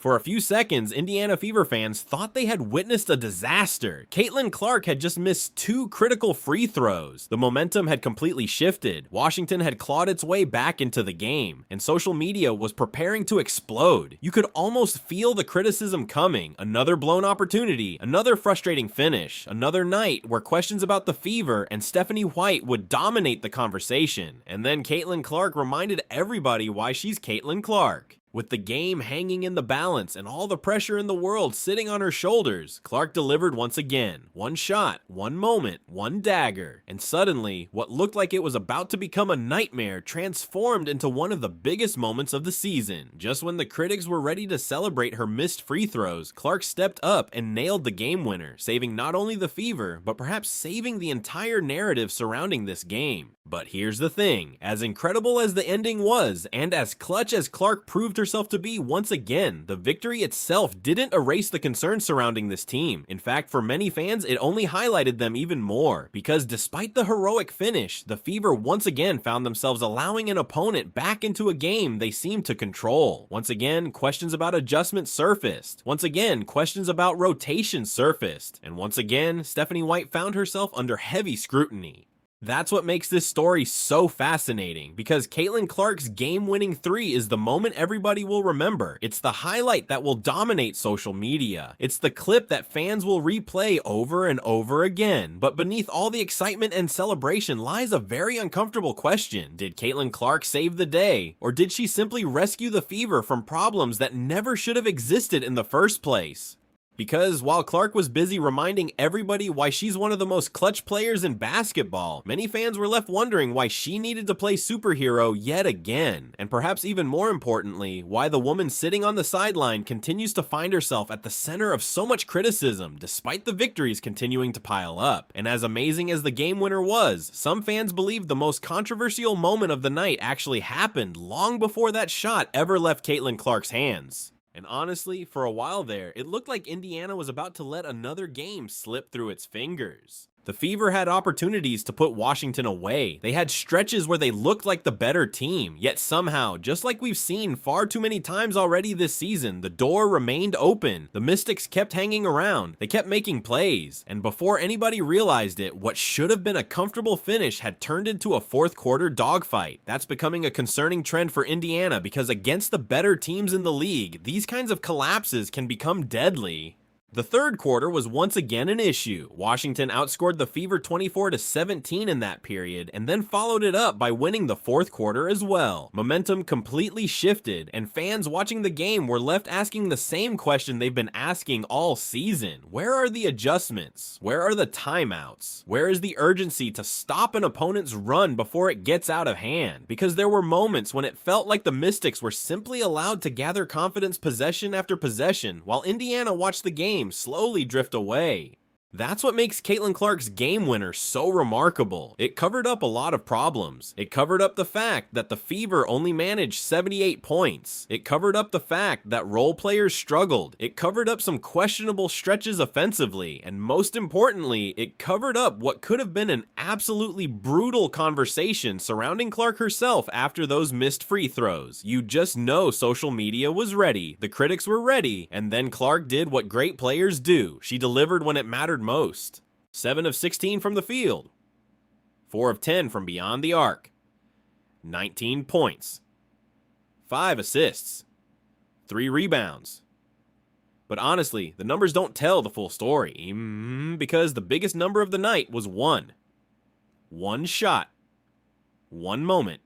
For a few seconds, Indiana Fever fans thought they had witnessed a disaster. Caitlin Clark had just missed 2 critical free throws. The momentum had completely shifted. Washington had clawed its way back into the game, and social media was preparing to explode. You could almost feel the criticism coming. Another blown opportunity, another frustrating finish, another night where questions about the Fever and Stephanie White would dominate the conversation. And then Caitlin Clark reminded everybody why she's Caitlin Clark. With the game hanging in the balance and all the pressure in the world sitting on her shoulders, Clark delivered once again. One shot, one moment, one dagger. And suddenly, what looked like it was about to become a nightmare transformed into one of the biggest moments of the season. Just when the critics were ready to celebrate her missed free throws, Clark stepped up and nailed the game winner, saving not only the Fever, but perhaps saving the entire narrative surrounding this game. But here's the thing, as incredible as the ending was, and as clutch as Clark proved herself to be once again, the victory itself didn't erase the concerns surrounding this team. In fact, for many fans, it only highlighted them even more, because despite the heroic finish, the Fever once again found themselves allowing an opponent back into a game they seemed to control. Once again, questions about adjustment surfaced. Once again, questions about rotation surfaced. And once again, Stephanie White found herself under heavy scrutiny. That's what makes this story so fascinating, because Caitlin Clark's game-winning 3 is the moment everybody will remember. It's the highlight that will dominate social media. It's the clip that fans will replay over and over again. But beneath all the excitement and celebration lies a very uncomfortable question. Did Caitlin Clark save the day? Or did she simply rescue the Fever from problems that never should have existed in the first place? Because while Clark was busy reminding everybody why she's one of the most clutch players in basketball, many fans were left wondering why she needed to play superhero yet again. And perhaps even more importantly, why the woman sitting on the sideline continues to find herself at the center of so much criticism, despite the victories continuing to pile up. And as amazing as the game winner was, some fans believe the most controversial moment of the night actually happened long before that shot ever left Caitlin Clark's hands. And honestly, for a while there, it looked like Indiana was about to let another game slip through its fingers. The Fever had opportunities to put Washington away. They had stretches where they looked like the better team, yet somehow, just like we've seen far too many times already this season, the door remained open. The Mystics kept hanging around. They kept making plays. And before anybody realized it, what should have been a comfortable finish had turned into a fourth quarter dogfight. That's becoming a concerning trend for Indiana, because against the better teams in the league, these kinds of collapses can become deadly. The third quarter was once again an issue. Washington outscored the Fever 24-17 in that period, and then followed it up by winning the fourth quarter as well. Momentum completely shifted, and fans watching the game were left asking the same question they've been asking all season. Where are the adjustments? Where are the timeouts? Where is the urgency to stop an opponent's run before it gets out of hand? Because there were moments when it felt like the Mystics were simply allowed to gather confidence possession after possession, while Indiana watched the game slowly drift away. That's what makes Caitlin Clark's game winner so remarkable. It covered up a lot of problems. It covered up the fact that the Fever only managed 78 points. It covered up the fact that role players struggled. It covered up some questionable stretches offensively. And most importantly, it covered up what could have been an absolutely brutal conversation surrounding Clark herself after those missed free throws. You just know social media was ready. The critics were ready. And then Clark did what great players do. She delivered when it mattered most. 7 of 16 from the field, 4 of 10 from beyond the arc, 19 points, 5 assists, 3 rebounds. But honestly, the numbers don't tell the full story, because the biggest number of the night was 1. One shot, one moment.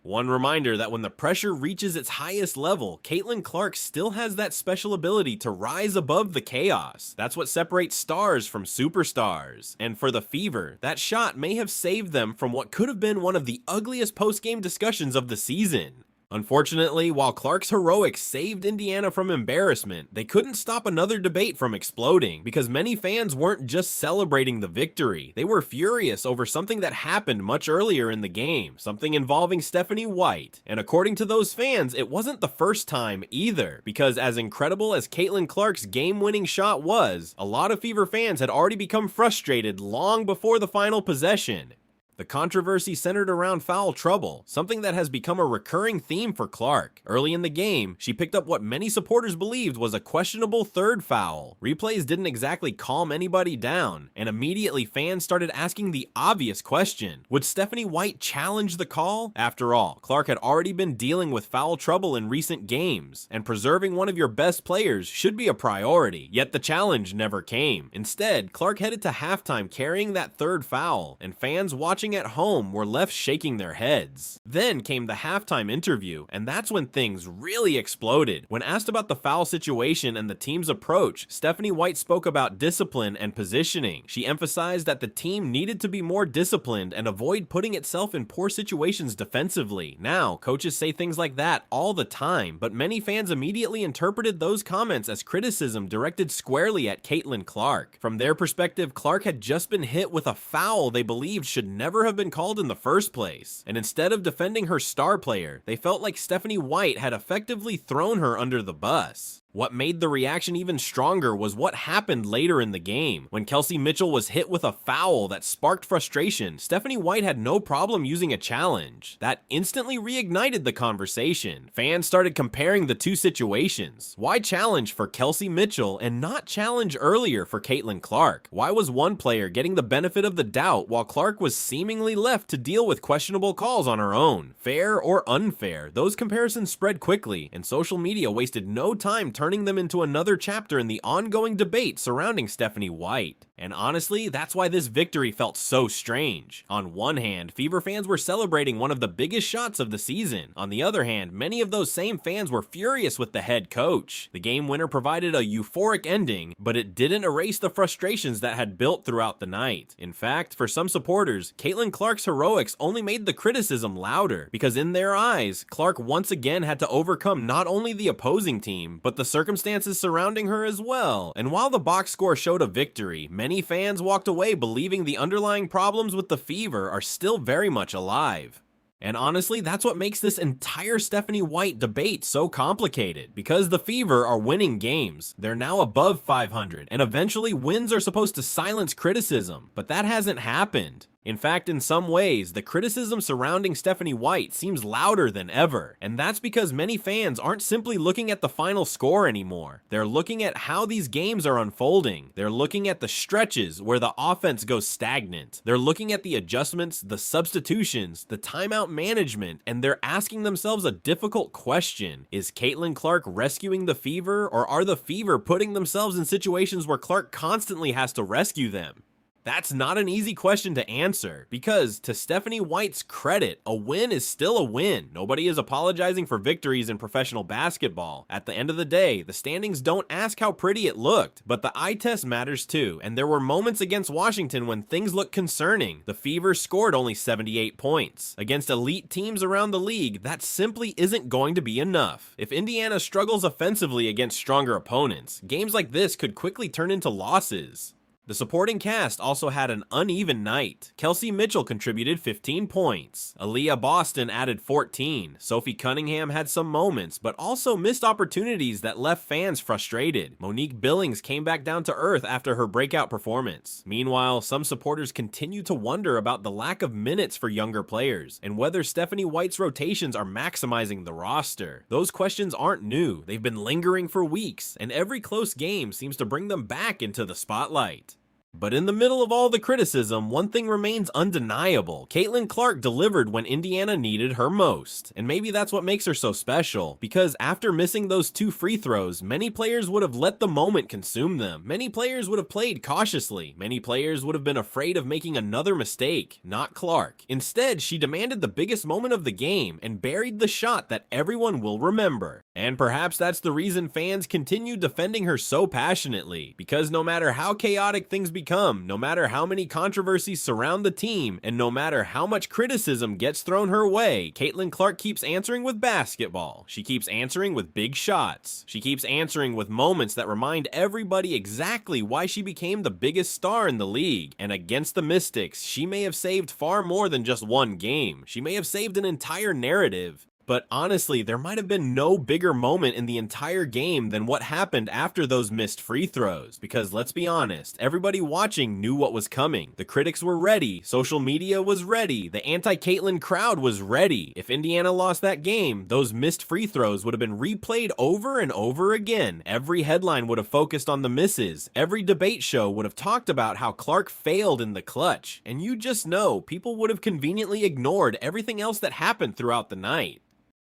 One reminder that when the pressure reaches its highest level, Caitlin Clark still has that special ability to rise above the chaos. That's what separates stars from superstars. And for the Fever, that shot may have saved them from what could have been one of the ugliest post-game discussions of the season. Unfortunately, while Clark's heroics saved Indiana from embarrassment, they couldn't stop another debate from exploding, because many fans weren't just celebrating the victory. They were furious over something that happened much earlier in the game, something involving Stephanie White. And according to those fans, it wasn't the first time either, because as incredible as Caitlin Clark's game-winning shot was, a lot of Fever fans had already become frustrated long before the final possession. The controversy centered around foul trouble, something that has become a recurring theme for Clark. Early in the game, she picked up what many supporters believed was a questionable third foul. Replays didn't exactly calm anybody down, and immediately fans started asking the obvious question: would Stephanie White challenge the call? After all, Clark had already been dealing with foul trouble in recent games, and preserving one of your best players should be a priority, yet the challenge never came. Instead, Clark headed to halftime carrying that third foul, and fans watching at home were left shaking their heads. Then came the halftime interview, and that's when things really exploded. When asked about the foul situation and the team's approach, Stephanie White spoke about discipline and positioning. She emphasized that the team needed to be more disciplined and avoid putting itself in poor situations defensively. Now, coaches say things like that all the time, but many fans immediately interpreted those comments as criticism directed squarely at Caitlin Clark. From their perspective, Clark had just been hit with a foul they believed should never have been called in the first place, and instead of defending her star player, they felt like Stephanie White had effectively thrown her under the bus. What made the reaction even stronger was what happened later in the game. When Kelsey Mitchell was hit with a foul that sparked frustration, Stephanie White had no problem using a challenge. That instantly reignited the conversation. Fans started comparing the two situations. Why challenge for Kelsey Mitchell and not challenge earlier for Caitlin Clark? Why was one player getting the benefit of the doubt while Clark was seemingly left to deal with questionable calls on her own? Fair or unfair, those comparisons spread quickly, and social media wasted no time turning them into another chapter in the ongoing debate surrounding Stephanie White. And honestly, that's why this victory felt so strange. On one hand, Fever fans were celebrating one of the biggest shots of the season. On the other hand, many of those same fans were furious with the head coach. The game winner provided a euphoric ending, but it didn't erase the frustrations that had built throughout the night. In fact, for some supporters, Caitlin Clark's heroics only made the criticism louder, because in their eyes, Clark once again had to overcome not only the opposing team, but the circumstances surrounding her as well. And while the box score showed a victory, many fans walked away believing the underlying problems with the Fever are still very much alive. And honestly, that's what makes this entire Stephanie White debate so complicated, because the Fever are winning games. They're now above 500, and eventually wins are supposed to silence criticism, but that hasn't happened. In fact, in some ways, the criticism surrounding Stephanie White seems louder than ever, and that's because many fans aren't simply looking at the final score anymore. They're looking at how these games are unfolding. They're looking at the stretches where the offense goes stagnant. They're looking at the adjustments, the substitutions, the timeout management, and they're asking themselves a difficult question. Is Caitlin Clark rescuing the Fever, or are the Fever putting themselves in situations where Clark constantly has to rescue them? That's not an easy question to answer, because to Stephanie White's credit, a win is still a win. Nobody is apologizing for victories in professional basketball. At the end of the day, the standings don't ask how pretty it looked, but the eye test matters too, and there were moments against Washington when things looked concerning. The Fever scored only 78 points. Against elite teams around the league, that simply isn't going to be enough. If Indiana struggles offensively against stronger opponents, games like this could quickly turn into losses. The supporting cast also had an uneven night. Kelsey Mitchell contributed 15 points. Aaliyah Boston added 14. Sophie Cunningham had some moments, but also missed opportunities that left fans frustrated. Monique Billings came back down to earth after her breakout performance. Meanwhile, some supporters continue to wonder about the lack of minutes for younger players, and whether Stephanie White's rotations are maximizing the roster. Those questions aren't new. They've been lingering for weeks, and every close game seems to bring them back into the spotlight. But in the middle of all the criticism, one thing remains undeniable. Caitlin Clark delivered when Indiana needed her most. And maybe that's what makes her so special, because after missing those 2 free throws, many players would have let the moment consume them. Many players would have played cautiously. Many players would have been afraid of making another mistake. Not Clark. Instead, she demanded the biggest moment of the game and buried the shot that everyone will remember. And perhaps that's the reason fans continue defending her so passionately, because no matter how chaotic things become, no matter how many controversies surround the team, and no matter how much criticism gets thrown her way, Caitlin Clark keeps answering with basketball. She keeps answering with big shots. She keeps answering with moments that remind everybody exactly why she became the biggest star in the league. And against the Mystics, she may have saved far more than just one game. She may have saved an entire narrative. But honestly, there might have been no bigger moment in the entire game than what happened after those missed free throws. Because let's be honest, everybody watching knew what was coming. The critics were ready, social media was ready, the anti-Caitlyn crowd was ready. If Indiana lost that game, those missed free throws would have been replayed over and over again. Every headline would have focused on the misses. Every debate show would have talked about how Clark failed in the clutch. And you just know, people would have conveniently ignored everything else that happened throughout the night.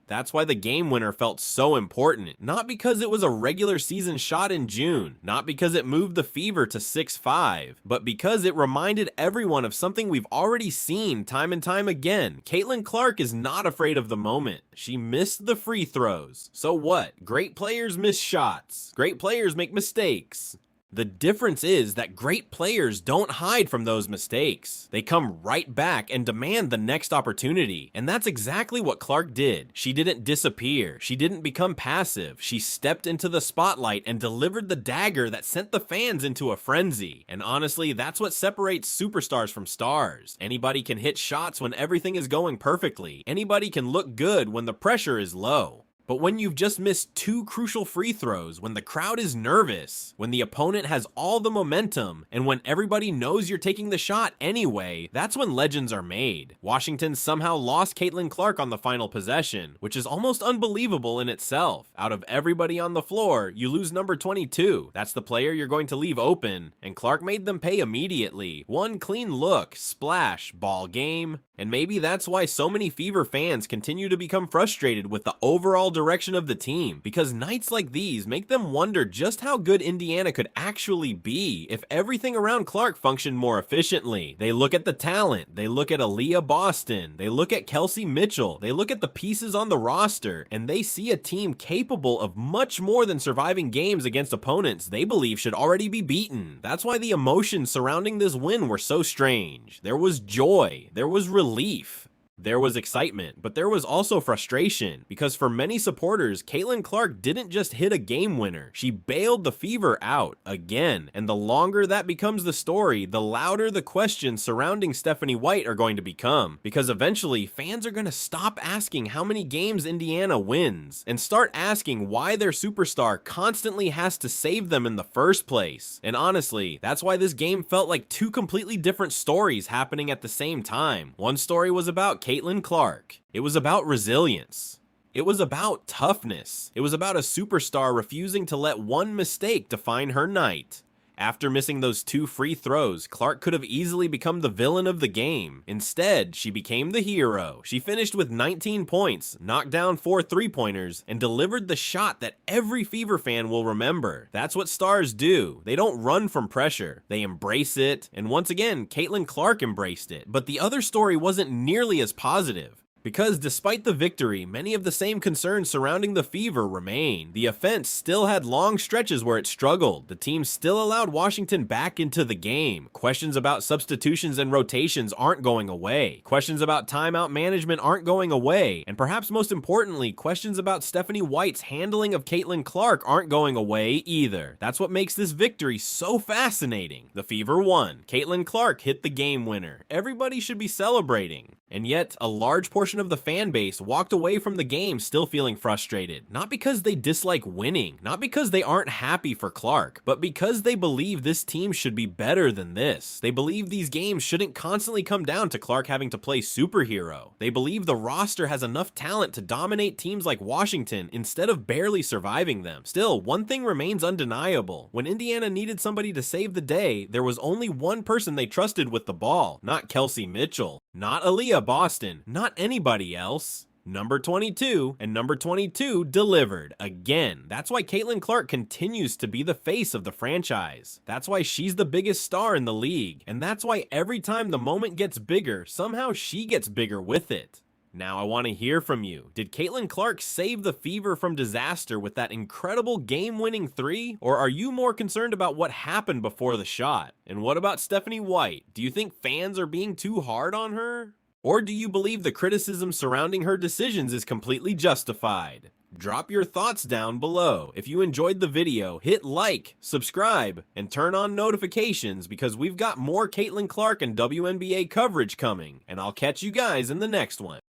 That's why the game winner felt so important, not because it was a regular season shot in June, not because it moved the Fever to 6-5, but because it reminded everyone of something we've already seen time and time again. Caitlin Clark is not afraid of the moment. She missed the free throws. So what? Great players miss shots. Great players make mistakes. The difference is that great players don't hide from those mistakes. They come right back and demand the next opportunity. And that's exactly what Clark did. She didn't disappear. She didn't become passive. She stepped into the spotlight and delivered the dagger that sent the fans into a frenzy. And honestly, that's what separates superstars from stars. Anybody can hit shots when everything is going perfectly. Anybody can look good when the pressure is low. But when you've just missed 2 crucial free throws, when the crowd is nervous, when the opponent has all the momentum, and when everybody knows you're taking the shot anyway, that's when legends are made. Washington somehow lost Caitlin Clark on the final possession, which is almost unbelievable in itself. Out of everybody on the floor, you lose number 22. That's the player you're going to leave open, and Clark made them pay immediately. One clean look, splash, ball game. And maybe that's why so many Fever fans continue to become frustrated with the overall direction of the team, because nights like these make them wonder just how good Indiana could actually be if everything around Clark functioned more efficiently. They look at the talent, they look at Aaliyah Boston, they look at Kelsey Mitchell, they look at the pieces on the roster, and they see a team capable of much more than surviving games against opponents they believe should already be beaten. That's why the emotions surrounding this win were so strange. There was joy, there was relief. There was excitement, but there was also frustration, because for many supporters, Caitlin Clark didn't just hit a game winner, she bailed the Fever out again. And the longer that becomes the story, the louder the questions surrounding Stephanie White are going to become, because eventually fans are going to stop asking how many games Indiana wins and start asking why their superstar constantly has to save them in the first place. And honestly, that's why this game felt like 2 completely different stories happening at the same time. One story was about Caitlin Clark. It was about resilience. It was about toughness. It was about a superstar refusing to let one mistake define her night. After missing those 2 free throws, Clark could have easily become the villain of the game. Instead, she became the hero. She finished with 19 points, knocked down 4 3-pointers, and delivered the shot that every Fever fan will remember. That's what stars do. They don't run from pressure. They embrace it. And once again, Caitlin Clark embraced it. But the other story wasn't nearly as positive. Because despite the victory, many of the same concerns surrounding the Fever remain. The offense still had long stretches where it struggled. The team still allowed Washington back into the game. Questions about substitutions and rotations aren't going away. Questions about timeout management aren't going away. And perhaps most importantly, questions about Stephanie White's handling of Caitlin Clark aren't going away either. That's what makes this victory so fascinating. The Fever won. Caitlin Clark hit the game winner. Everybody should be celebrating. And yet, a large portion of the fan base walked away from the game still feeling frustrated. Not because they dislike winning, not because they aren't happy for Clark, but because they believe this team should be better than this. They believe these games shouldn't constantly come down to Clark having to play superhero. They believe the roster has enough talent to dominate teams like Washington instead of barely surviving them. Still, one thing remains undeniable. When Indiana needed somebody to save the day, there was only one person they trusted with the ball, not Kelsey Mitchell, not Aaliyah Boston, not anybody else. Number 22, and number 22 delivered again. That's why Caitlin Clark continues to be the face of the franchise. That's why she's the biggest star in the league. And that's why every time the moment gets bigger, somehow she gets bigger with it. Now I want to hear from you. Did Caitlin Clark save the Fever from disaster with that incredible game-winning 3? Or are you more concerned about what happened before the shot? And what about Stephanie White? Do you think fans are being too hard on her? Or do you believe the criticism surrounding her decisions is completely justified? Drop your thoughts down below. If you enjoyed the video, hit like, subscribe, and turn on notifications because we've got more Caitlin Clark and WNBA coverage coming, and I'll catch you guys in the next one.